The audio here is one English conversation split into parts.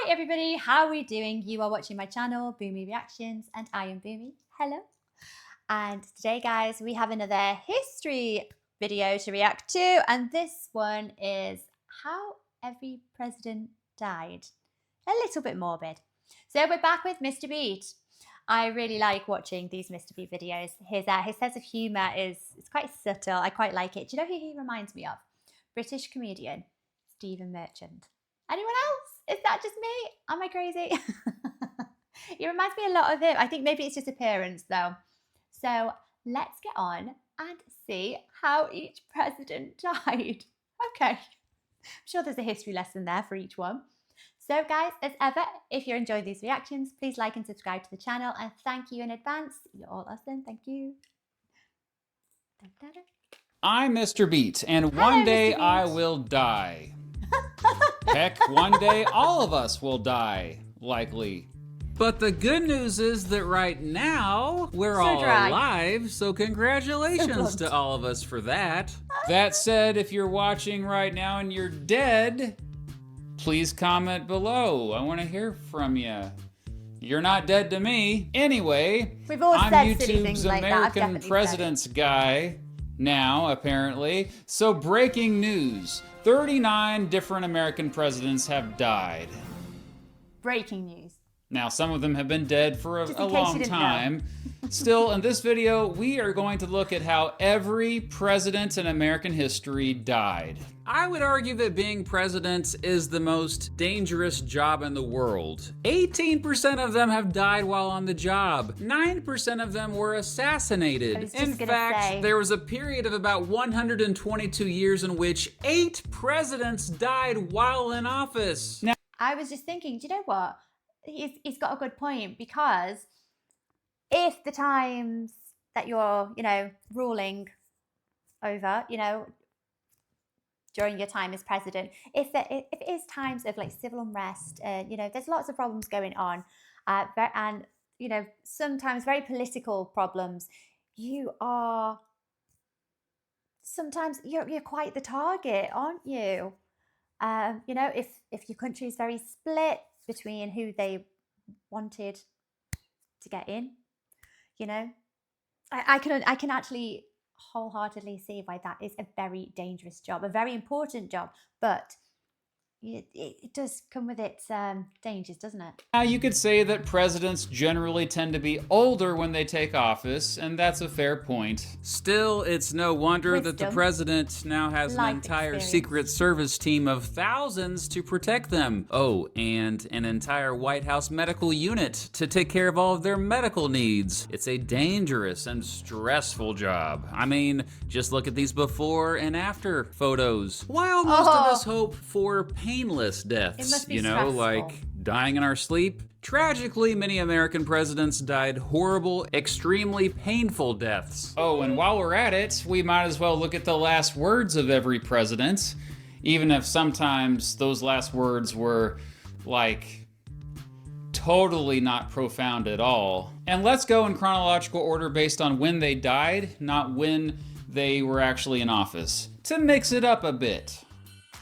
Hi everybody, how are we doing? You are watching my channel, Boomy Reactions, and I am Boomy. Hello. And today, guys, we have another history video to react to, and this one is how every president died. A little bit morbid. So we're back with Mr. Beat. I really like watching these Mr. Beat videos. His sense of humour is quite subtle. I quite like it. Do you know who he reminds me of? British comedian Stephen Merchant. Anyone else? Is that just me? Am I crazy? He reminds me a lot of him. I think maybe it's just appearance though. So let's get on and see how each president died. Okay. I'm sure there's a history lesson there for each one. So guys, as ever, if you're enjoying these reactions, please like and subscribe to the channel, and thank you in advance. You're all awesome. Thank you. I'm Mr. Beat, and one day I will die. Heck, one day all of us will die, likely. But the good news is that right now, we're all alive, so congratulations to all of us for that. That said, if you're watching right now and you're dead, please comment below. I want to hear from you. You're not dead to me. Anyway, I'm YouTube's American Presidents guy now, apparently. So breaking news. 39 different American presidents have died. Breaking news. Now, some of them have been dead for a long time. Still, in this video, we are going to look at how every president in American history died. I would argue that being president is the most dangerous job in the world. 18% of them have died while on the job. 9% of them were assassinated. In fact, there was a period of about 122 years in which 8 presidents died while in office. Now, I was just thinking, do you know what? He's got a good point, because if the times that you're, ruling over, during your time as president, if it is times of like civil unrest, there's lots of problems going on, and sometimes very political problems, sometimes you're quite the target, aren't you? If your country is very split between who they wanted to get in, I can actually wholeheartedly see why that is a very dangerous job, a very important job, but it does come with its dangers, doesn't it? Now, you could say that presidents generally tend to be older when they take office, and that's a fair point. Still, it's no wonder that the president now has an entire Secret Service team of thousands to protect them. Oh, and an entire White House medical unit to take care of all of their medical needs. It's a dangerous and stressful job. I mean, just look at these before and after photos. While most of us hope for painless deaths, like dying in our sleep, tragically, many American presidents died horrible, extremely painful deaths. Oh, and while we're at it, we might as well look at the last words of every president, even if sometimes those last words were, like, totally not profound at all. And let's go in chronological order based on when they died, not when they were actually in office, to mix it up a bit.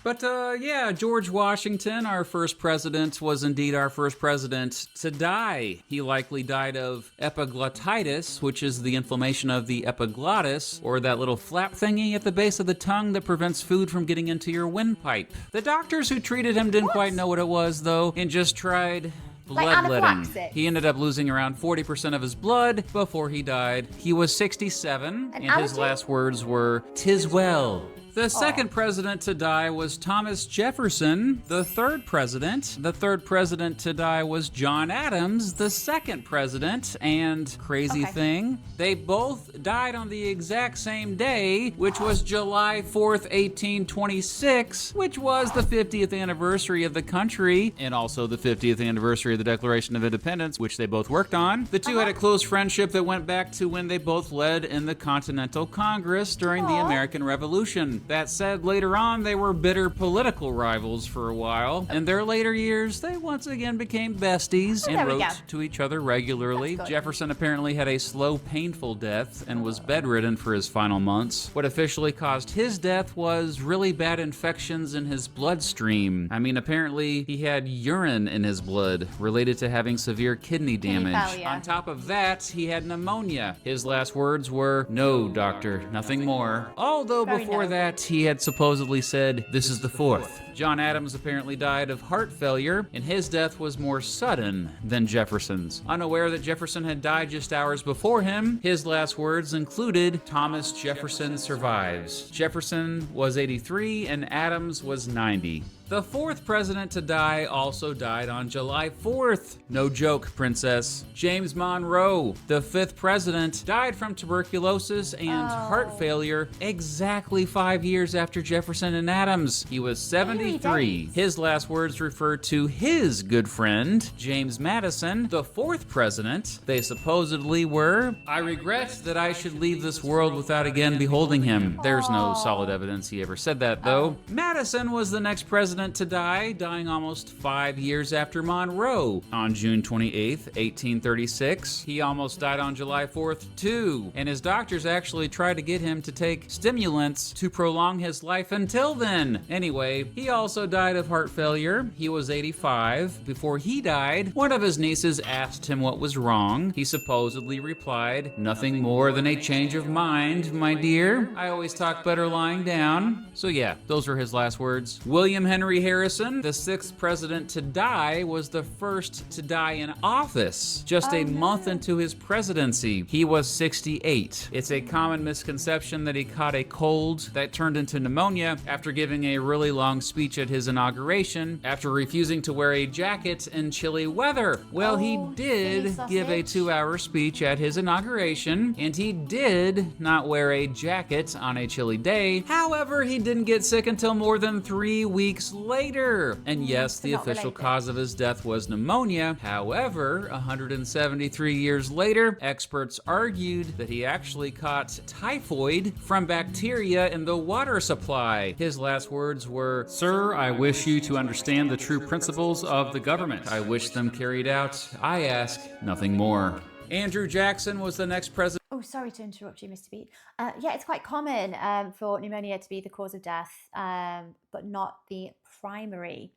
But yeah, George Washington, our first president, was indeed our first president to die. He likely died of epiglottitis, which is the inflammation of the epiglottis, or that little flap thingy at the base of the tongue that prevents food from getting into your windpipe. The doctors who treated him didn't quite know what it was, though, and just tried bloodletting. He ended up losing around 40% of his blood before he died. He was 67, and his last words were, "'Tis well." The second president to die was Thomas Jefferson, the third president. The third president to die was John Adams, the second president. And crazy thing, they both died on the exact same day, which was July 4th, 1826, which was the 50th anniversary of the country, and also the 50th anniversary of the Declaration of Independence, which they both worked on. The two had a close friendship that went back to when they both led in the Continental Congress during the American Revolution. That said, later on, they were bitter political rivals for a while. In their later years, they once again became besties and wrote to each other regularly. Jefferson apparently had a slow, painful death and was bedridden for his final months. What officially caused his death was really bad infections in his bloodstream. I mean, apparently he had urine in his blood related to having severe kidney damage. On top of that, he had pneumonia. His last words were, "No, doctor, nothing more." Although before that, he had supposedly said, "This is the fourth." John Adams apparently died of heart failure, and his death was more sudden than Jefferson's. Unaware that Jefferson had died just hours before him, his last words included, "Thomas Jefferson survives." Jefferson was 83 and Adams was 90. The fourth president to die also died on July 4th. No joke, princess. James Monroe, the fifth president, died from tuberculosis and heart failure exactly 5 years after Jefferson and Adams. He was 73. His last words referred to his good friend, James Madison, the fourth president. They supposedly were, "I regret that I should leave this world without again beholding him." There's no solid evidence he ever said that, though. Madison was the next president to die, dying almost 5 years after Monroe. On June 28th, 1836, he almost died on July 4th, too, and his doctors actually tried to get him to take stimulants to prolong his life until then. Anyway, he also died of heart failure. He was 85. Before he died, one of his nieces asked him what was wrong. He supposedly replied, "Nothing more than a change of mind, my dear. I always talk better lying down." So yeah, those were his last words. William Henry Harrison, the sixth president to die, was the first to die in office just a month into his presidency. He was 68. It's a common misconception that he caught a cold that turned into pneumonia after giving a really long speech at his inauguration after refusing to wear a jacket in chilly weather. Well, he did give a 2-hour speech at his inauguration, and he did not wear a jacket on a chilly day. However, he didn't get sick until more than 3 weeks later. And yes, the official cause of his death was pneumonia. However, 173 years later, experts argued that he actually caught typhoid from bacteria in the water supply. His last words were, "Sir, I wish you to understand the true principles of the government. I wish them carried out. I ask nothing more." Andrew Jackson was the next president. Oh, sorry to interrupt you, Mr. Beat. Yeah, it's quite common for pneumonia to be the cause of death, but not the primary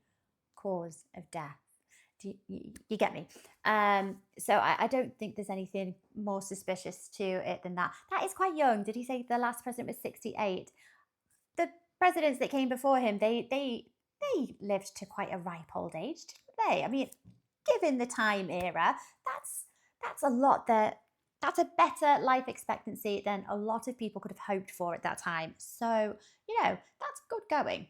cause of death. You get me? So I don't think there's anything more suspicious to it than that. That is quite young. Did he say the last president was 68? The presidents that came before him, they lived to quite a ripe old age, didn't they? I mean, given the time era, that's a lot that's a better life expectancy than a lot of people could have hoped for at that time. So, that's good going.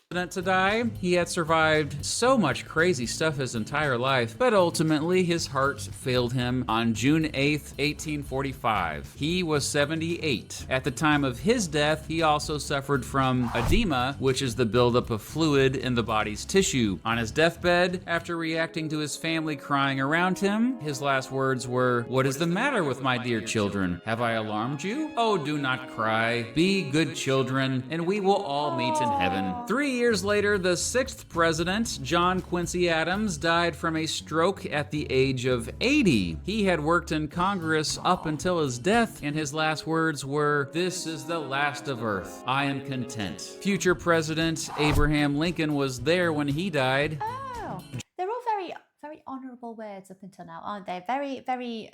To die. He had survived so much crazy stuff his entire life, but ultimately his heart failed him on June 8th, 1845. He was 78. At the time of his death, he also suffered from edema, which is the buildup of fluid in the body's tissue. On his deathbed, after reacting to his family crying around him, his last words were, "What is the matter with my dear children? Have I alarmed you? Oh, do not cry. Be good children, and we will all meet in heaven." 3 years later, the sixth president, John Quincy Adams, died from a stroke at the age of 80. He had worked in Congress up until his death, and his last words were, "This is the last of earth. I am content." Future President Abraham Lincoln was there when he died. Oh, they're all very, very honorable words up until now, aren't they? Very, very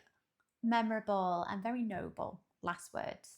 memorable and very noble last words.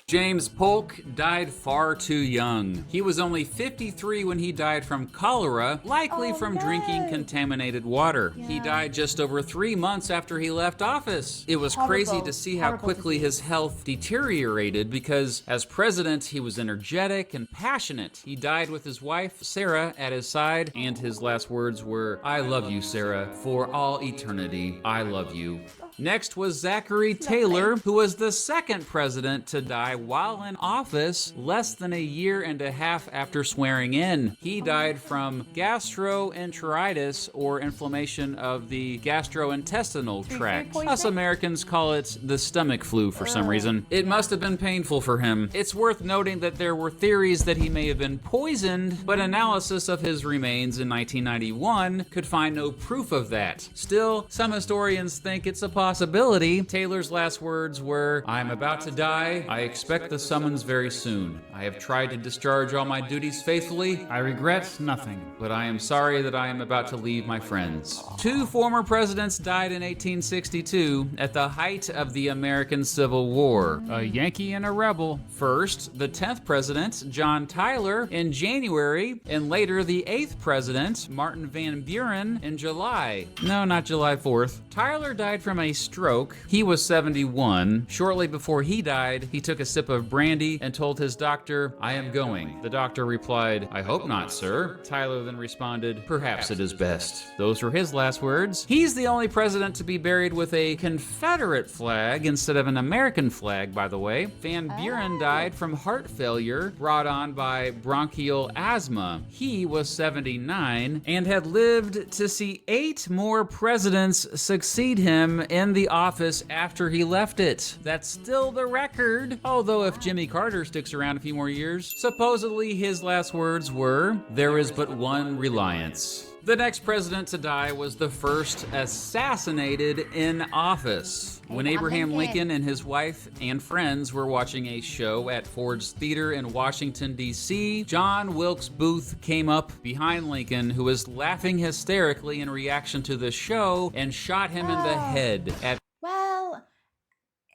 James Polk died far too young. He was only 53 when he died from cholera, likely from drinking contaminated water. Yeah. He died just over 3 months after he left office. It was crazy to see how quickly his health deteriorated because as president, he was energetic and passionate. He died with his wife, Sarah, at his side, and his last words were, "I love you, Sarah, for all eternity. I love you." Next was Zachary Taylor, who was the second president to die while in office less than a year and a half after swearing in. He died from gastroenteritis, or inflammation of the gastrointestinal tract. Us Americans call it the stomach flu for some reason. It must have been painful for him. It's worth noting that there were theories that he may have been poisoned, but analysis of his remains in 1991 could find no proof of that. Still, some historians think it's a possibility. Taylor's last words were, "I'm about to die. I expect the summons very soon. I have tried to discharge all my duties faithfully. I regret nothing, but I am sorry that I am about to leave my friends." Two former presidents died in 1862 at the height of the American Civil War. A Yankee and a rebel. First, the 10th president, John Tyler, in January, and later the 8th president, Martin Van Buren, in July. No, not July 4th. Tyler died from a stroke. He was 71. Shortly before he died, he took a sip of brandy and told his doctor, "I am going." The doctor replied, "I hope not, sir." Tyler then responded, "Perhaps it is best." Those were his last words. He's the only president to be buried with a Confederate flag instead of an American flag, by the way. Van Buren died from heart failure brought on by bronchial asthma. He was 79 and had lived to see 8 more presidents succeed him in the office after he left it. That's still the record. Although if Jimmy Carter sticks around a few more years, supposedly his last words were, "There is but one reliance." The next president to die was the first assassinated in office. When Abraham Lincoln and his wife and friends were watching a show at Ford's Theater in Washington, D.C., John Wilkes Booth came up behind Lincoln, who was laughing hysterically in reaction to the show, and shot him in the head. Well,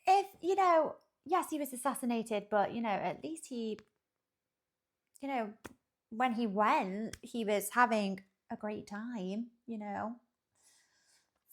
if, yes, he was assassinated, but, at least he, when he went, he was having a great time,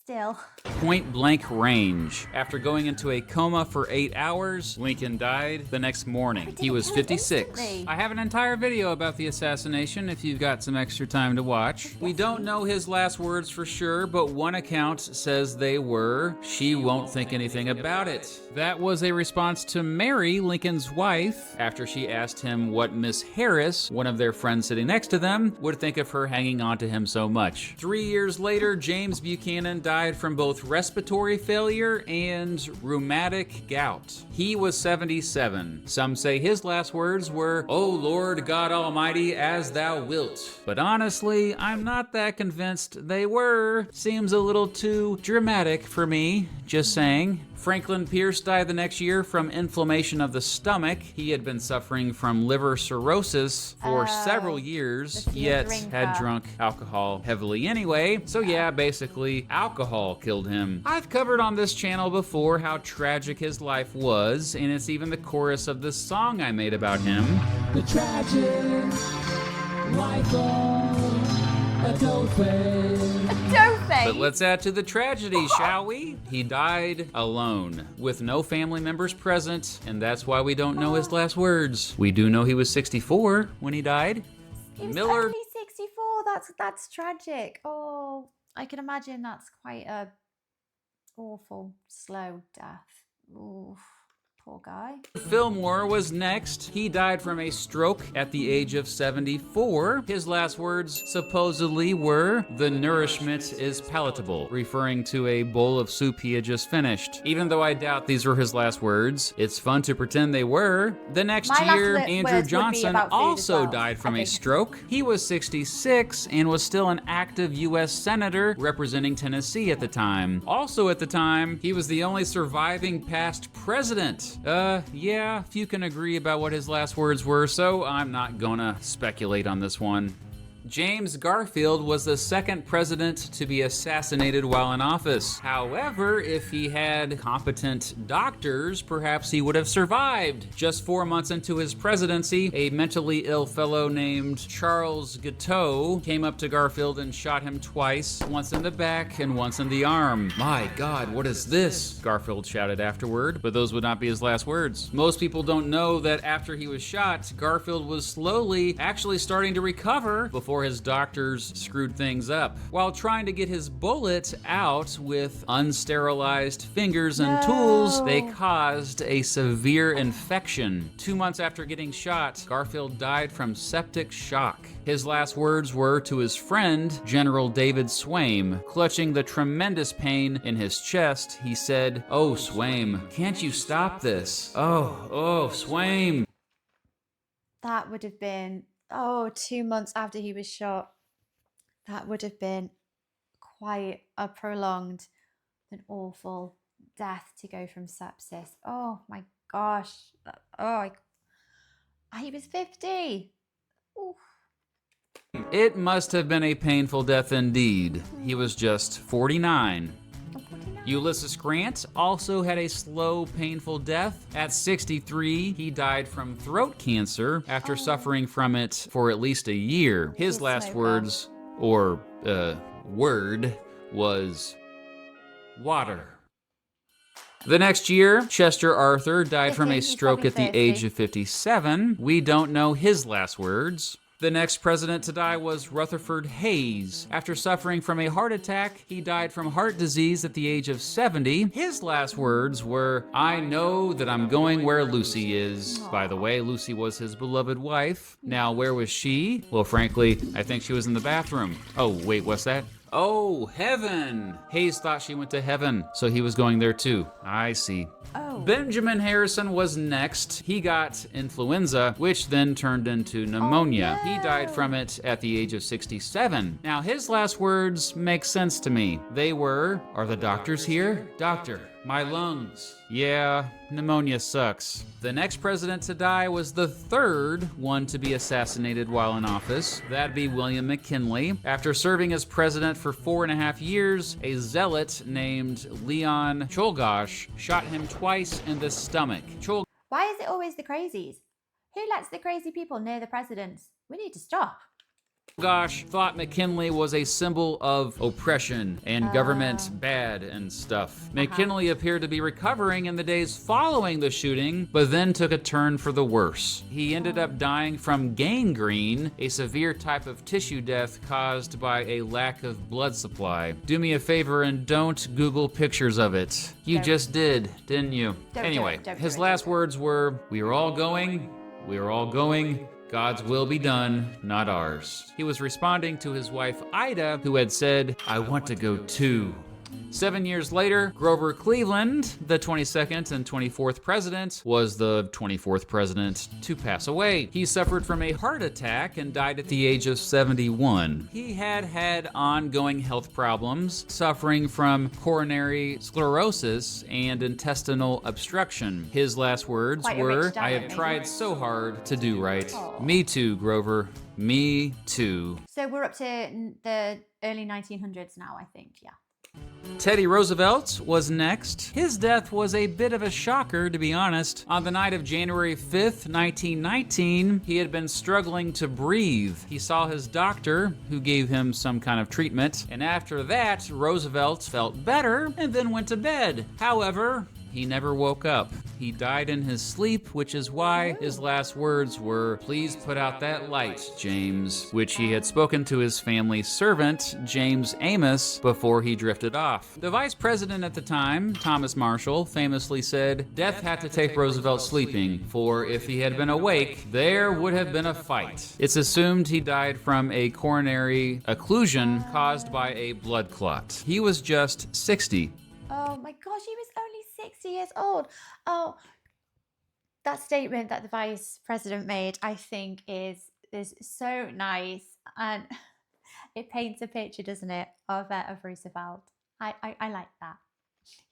still. Point blank range. After going into a coma for 8 hours, Lincoln died the next morning. He was 56. I have an entire video about the assassination if you've got some extra time to watch. We don't know his last words for sure, but one account says they were, "She won't think anything about it." That was a response to Mary, Lincoln's wife, after she asked him what Miss Harris, one of their friends sitting next to them, would think of her hanging on to him so much. 3 years later, James Buchanan died from both respiratory failure and rheumatic gout. He was 77. Some say his last words were, "O Lord God Almighty, as thou wilt." But honestly, I'm not that convinced they were. Seems a little too dramatic for me, just saying. Franklin Pierce died the next year from inflammation of the stomach. He had been suffering from liver cirrhosis for several years, yet had drunk alcohol heavily anyway. So yeah, basically, alcohol killed him. I've covered on this channel before how tragic his life was, and it's even the chorus of this song I made about him. The tragic life of a Dauphin. But let's add to the tragedy, shall we? He died alone, with no family members present, and that's why we don't know his last words. We do know he was 64 when he died. He was only 64. That's tragic. Oh, I can imagine that's quite a awful, slow death. Oof. Poor guy. Fillmore was next. He died from a stroke at the age of 74. His last words supposedly were, "The nourishment is palatable," referring to a bowl of soup he had just finished. Even though I doubt these were his last words, it's fun to pretend they were. The next year, Andrew Johnson also died from a stroke. He was 66 and was still an active U.S. Senator representing Tennessee at the time. Also at the time, he was the only surviving past president. Yeah, few can agree about what his last words were, so I'm not gonna speculate on this one. James Garfield was the second president to be assassinated while in office. However, if he had competent doctors, perhaps he would have survived. Just 4 months into his presidency, a mentally ill fellow named Charles Guiteau came up to Garfield and shot him twice, once in the back and once in the arm. "My God, what is this?" Garfield shouted afterward, but those would not be his last words. Most people don't know that after he was shot, Garfield was slowly actually starting to recover before before his doctors screwed things up. While trying to get his bullet out with unsterilized fingers and tools, they caused a severe infection. 2 months after getting shot, Garfield died from septic shock. His last words were to his friend, General David Swaim. Clutching the tremendous pain in his chest, he said, "Oh, Swaim, can't you stop this? Oh, Swaim." That would have been, 2 months after he was shot. That would have been quite a prolonged and awful death to go from sepsis. Oh my gosh. He was 50. Oof. It must have been a painful death indeed. He was just 49. Ulysses Grant also had a slow, painful death. At 63, he died from throat cancer after suffering from it for at least a year. His last words, or word, was water. The next year, Chester Arthur died from a stroke at the age of 57. We don't know his last words. The next president to die was Rutherford Hayes. After suffering from a heart attack, he died from heart disease at the age of 70. His last words were, "I know that I'm going where Lucy is." By the way, Lucy was his beloved wife. Now, where was she? Well, frankly, I think she was in the bathroom. Oh, wait, what's that? Oh, heaven! Hayes thought she went to heaven, so he was going there too. I see. Benjamin Harrison was next. He got influenza, which then turned into pneumonia. He died from it at the age of 67. Now, his last words make sense to me. They were, "Are the doctors here? Doctor, my lungs." Yeah, pneumonia sucks. The next president to die was the third one to be assassinated while in office. That'd be William McKinley. After serving as president for 4.5 years, a zealot named Leon Czolgosz shot him twice in the stomach. Why is it always the crazies? Who lets the crazy people near the presidents? We need to stop. Czolgosz thought McKinley was a symbol of oppression and government bad and stuff. McKinley appeared to be recovering in the days following the shooting, but then took a turn for the worse. He ended up dying from gangrene, a severe type of tissue death caused by a lack of blood supply. Do me a favor and don't Google pictures of it. You just did, didn't you? Anyway, his last words were, "We are all going, we are all going. God's will be done, not ours." He was responding to his wife Ida, who had said, "I want to go too." 7 years later, Grover Cleveland, the 22nd and 24th president, was the 24th president to pass away. He suffered from a heart attack and died at the age of 71. He had ongoing health problems, suffering from coronary sclerosis and intestinal obstruction. His last words were, "I have tried so hard to do right." Me too, Grover. Me too. So we're up to the early 1900s now, I think, yeah. Teddy Roosevelt was next. His death was a bit of a shocker, to be honest. On the night of January 5th, 1919, he had been struggling to breathe. He saw his doctor, who gave him some kind of treatment, and after that, Roosevelt felt better and then went to bed. However, he never woke up. He died in his sleep, which is why his last words were, "Please put out that light, James," which he had spoken to his family servant, James Amos, before he drifted off. The vice president at the time, Thomas Marshall, famously said, "Death had to take Roosevelt sleeping, for if he had been awake, there would have been a fight." It's assumed he died from a coronary occlusion caused by a blood clot. He was just 60. Oh my gosh, he was only 60 years old. Oh, that statement that the vice president made, I think, is so nice, and it paints a picture, doesn't it, of Roosevelt. I like that.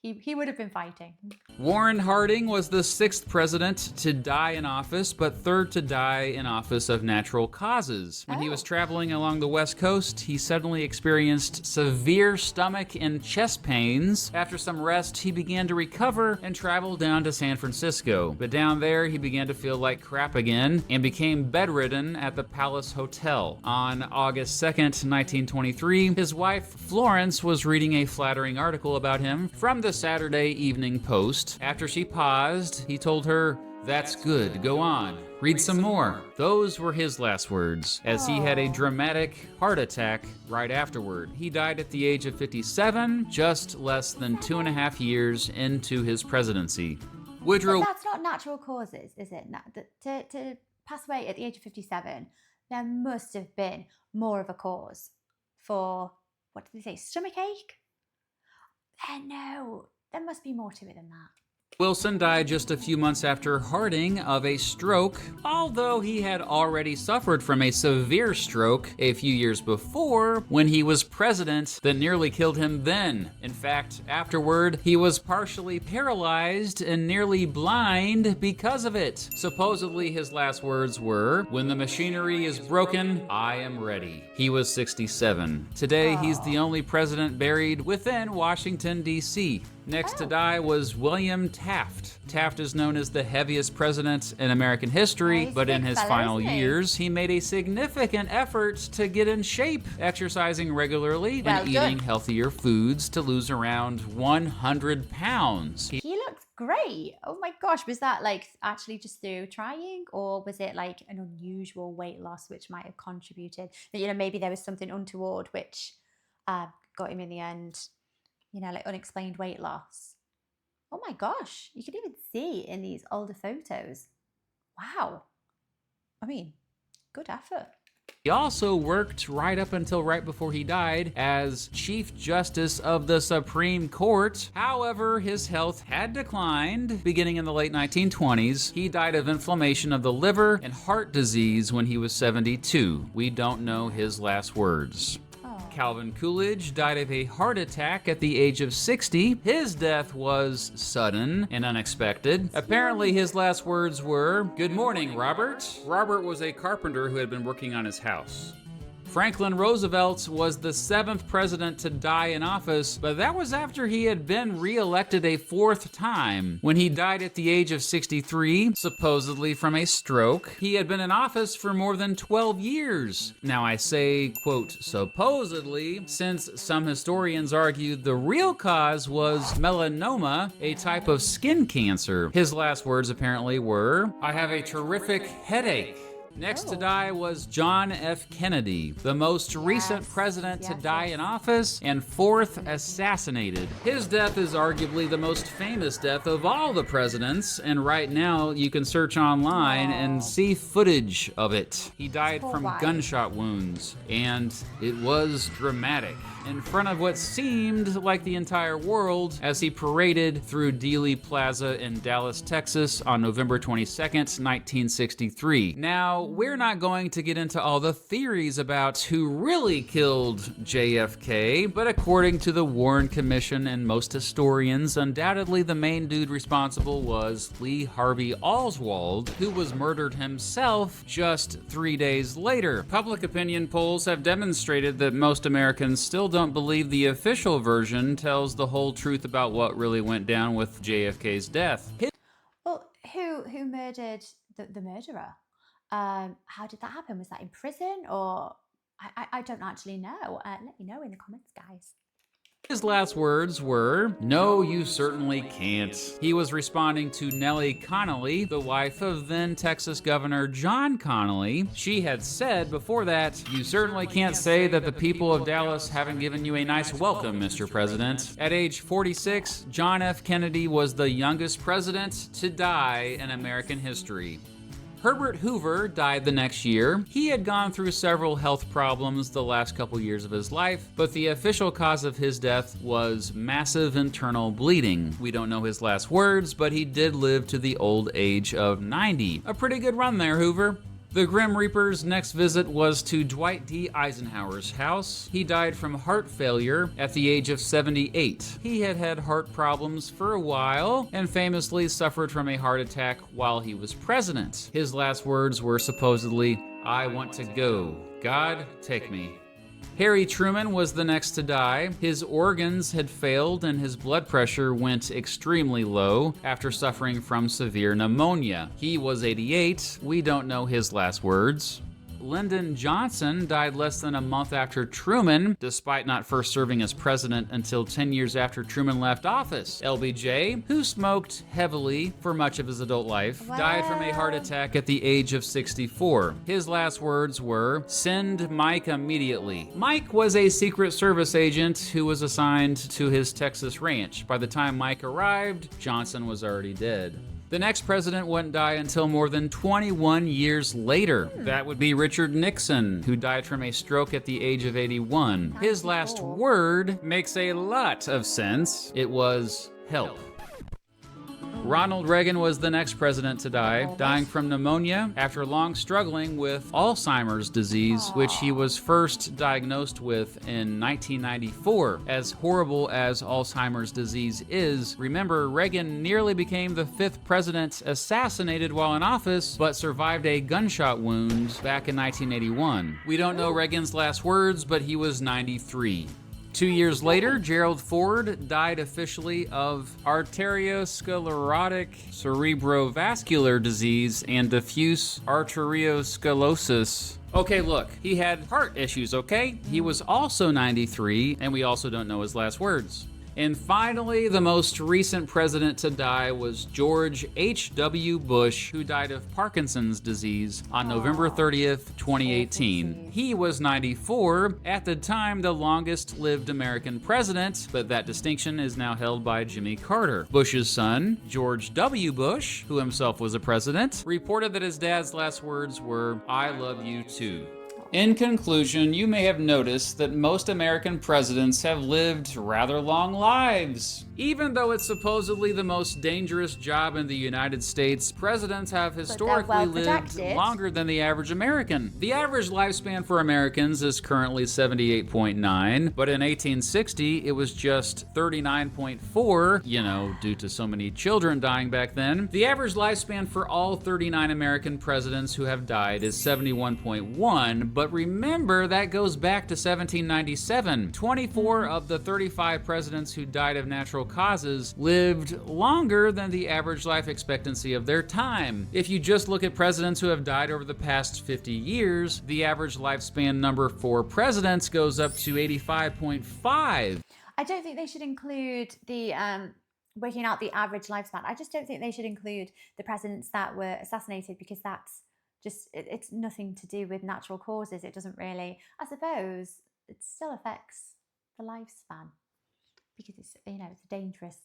He would have been fighting. Warren Harding was the 6th president to die in office, but 3rd to die in office of natural causes. When he was traveling along the West Coast, he suddenly experienced severe stomach and chest pains. After some rest, he began to recover and traveled down to San Francisco. But down there, he began to feel like crap again and became bedridden at the Palace Hotel. On August 2nd, 1923, his wife Florence was reading a flattering article about him from the Saturday Evening Post. After she paused, he told her, "That's good, go on. Read some more." Those were his last words, as he had a dramatic heart attack right afterward. He died at the age of 57, just less than 2.5 years into his presidency. Woodrow... But that's not natural causes, is it? To pass away at the age of 57, there must have been more of a cause for, what did they say, stomachache? No, there must be more to it than that. Wilson died just a few months after Harding of a stroke, although he had already suffered from a severe stroke a few years before when he was president that nearly killed him then. In fact, afterward, he was partially paralyzed and nearly blind because of it. Supposedly, his last words were, "When the machinery is broken, I am ready." He was 67. Today, he's the only president buried within Washington, D.C. Next to die was William Taft. Taft is known as the heaviest president in American history, but in his final years, he made a significant effort to get in shape, exercising regularly and eating healthier foods to lose around 100 pounds. He looked great. Oh my gosh, was that like actually just through trying, or was it like an unusual weight loss which might have contributed? That, you know, maybe there was something untoward which got him in the end, you know, like unexplained weight loss. Oh my gosh, you can even see in these older photos. Wow. I mean, good effort. He also worked right up until right before he died as Chief Justice of the Supreme Court. However, his health had declined beginning in the late 1920s. He died of inflammation of the liver and heart disease when he was 72. We don't know his last words. Calvin Coolidge died of a heart attack at the age of 60. His death was sudden and unexpected. Apparently, his last words were, "Good morning, Robert." Robert was a carpenter who had been working on his house. Franklin Roosevelt was the 7th president to die in office, but that was after he had been re-elected a 4th time. When he died at the age of 63, supposedly from a stroke, he had been in office for more than 12 years. Now I say, quote, supposedly, since some historians argued the real cause was melanoma, a type of skin cancer. His last words apparently were, "I have a terrific headache." Next to die was John F. Kennedy, the most recent president to die in office and 4th assassinated. His death is arguably the most famous death of all the presidents, and right now you can search online and see footage of it. He died from gunshot wounds, and it was dramatic in front of what seemed like the entire world as he paraded through Dealey Plaza in Dallas, Texas on November 22nd, 1963. Now, we're not going to get into all the theories about who really killed JFK, but according to the Warren Commission and most historians, undoubtedly the main dude responsible was Lee Harvey Oswald, who was murdered himself just 3 days later. Public opinion polls have demonstrated that most Americans still don't believe the official version tells the whole truth about what really went down with JFK's death. Well, who murdered the murderer? How did that happen? Was that in prison, or I don't actually know. Let me know in the comments, guys. His last words were, "No, you certainly can't." He was responding to Nellie Connolly, the wife of then Texas Governor John Connolly. She had said before that, "You certainly can't say that the people of Dallas haven't given you a nice welcome, Mr. President." At age 46, John F. Kennedy was the youngest president to die in American history. Herbert Hoover died the next year. He had gone through several health problems the last couple years of his life, but the official cause of his death was massive internal bleeding. We don't know his last words, but he did live to the old age of 90. A pretty good run there, Hoover. The Grim Reaper's next visit was to Dwight D. Eisenhower's house. He died from heart failure at the age of 78. He had had heart problems for a while and famously suffered from a heart attack while he was president. His last words were supposedly, "I want to go. God, take me." Harry Truman was the next to die. His organs had failed and his blood pressure went extremely low after suffering from severe pneumonia. He was 88. We don't know his last words. Lyndon Johnson died less than a month after Truman, despite not first serving as president until 10 years after Truman left office. LBJ, who smoked heavily for much of his adult life, died from a heart attack at the age of 64. His last words were, "Send Mike immediately." Mike was a Secret Service agent who was assigned to his Texas ranch. By the time Mike arrived, Johnson was already dead. The next president wouldn't die until more than 21 years later. That would be Richard Nixon, who died from a stroke at the age of 81. His last word makes a lot of sense. It was help. Ronald Reagan was the next president to die, dying from pneumonia after long struggling with Alzheimer's disease, which he was first diagnosed with in 1994. As horrible as Alzheimer's disease is, remember, Reagan nearly became the 5th president assassinated while in office, but survived a gunshot wound back in 1981. We don't know Reagan's last words, but he was 93. 2 years later, Gerald Ford died officially of arteriosclerotic cerebrovascular disease and diffuse arteriosclerosis. Okay, look, he had heart issues, okay? He was also 93, and we also don't know his last words. And finally, the most recent president to die was George H.W. Bush, who died of Parkinson's disease on November 30th, 2018. He was 94, at the time the longest-lived American president, but that distinction is now held by Jimmy Carter. Bush's son, George W. Bush, who himself was a president, reported that his dad's last words were, "I love you too." In conclusion, you may have noticed that most American presidents have lived rather long lives. Even though it's supposedly the most dangerous job in the United States, presidents have historically lived longer than the average American. The average lifespan for Americans is currently 78.9, but in 1860 it was just 39.4, due to so many children dying back then. The average lifespan for all 39 American presidents who have died is 71.1, but remember, that goes back to 1797. 24 of the 35 presidents who died of natural causes lived longer than the average life expectancy of their time. If you just look at presidents who have died over the past 50 years, the average lifespan number for presidents goes up to 85.5. I don't think they should include the working out the average lifespan. I just don't think they should include the presidents that were assassinated, because that's just, it's nothing to do with natural causes. It doesn't really, I suppose, it still affects the lifespan, because it's, it's a dangerous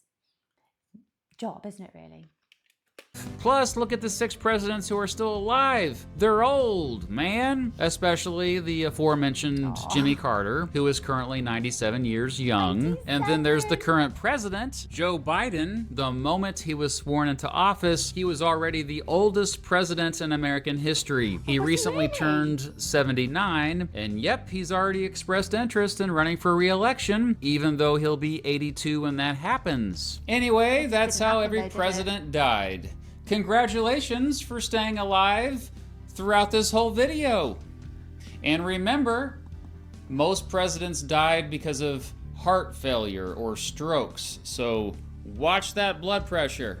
job, isn't it, really? Plus, look at the 6 presidents who are still alive. They're old, man. Especially the aforementioned Jimmy Carter, who is currently 97 years young. And then there's the current president, Joe Biden. The moment he was sworn into office, he was already the oldest president in American history. He recently turned 79, and yep, he's already expressed interest in running for re-election, even though he'll be 82 when that happens. Anyway, that's how every president died. Congratulations for staying alive throughout this whole video. And remember, most presidents died because of heart failure or strokes. So watch that blood pressure.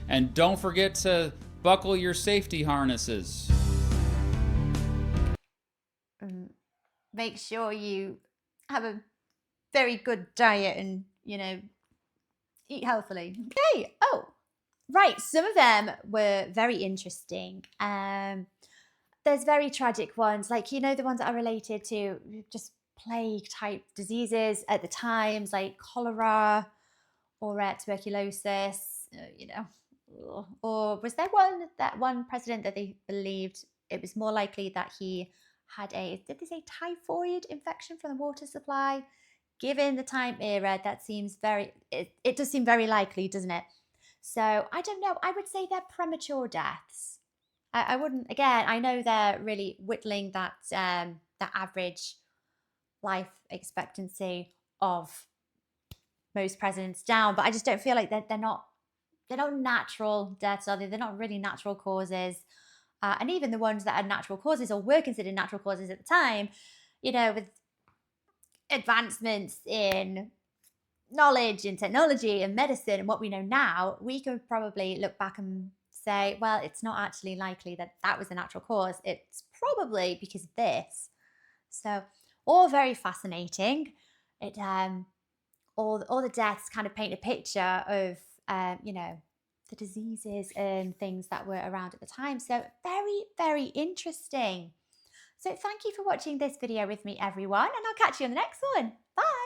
And don't forget to buckle your safety harnesses. Make sure you have a very good diet and, eat healthily. Okay. Right, some of them were very interesting. There's very tragic ones, like, the ones that are related to just plague-type diseases at the times, like cholera or tuberculosis, Or was there one president that they believed it was more likely that he had did they say typhoid infection from the water supply? Given the time era, that seems it does seem very likely, doesn't it? So I don't know. I would say they're premature deaths. I wouldn't. Again, I know they're really whittling that average life expectancy of most presidents down, but I just don't feel like they're not natural deaths, are they? They're not really natural causes. And even the ones that are natural causes or were considered natural causes at the time, with advancements in knowledge and technology and medicine and what we know now, we could probably look back and say, well, it's not actually likely that that was the natural cause. It's probably because of this. So all very fascinating. It all the deaths kind of paint a picture of the diseases and things that were around at the time. So very, very interesting. So thank you for watching this video with me, everyone, and I'll catch you on the next one. Bye.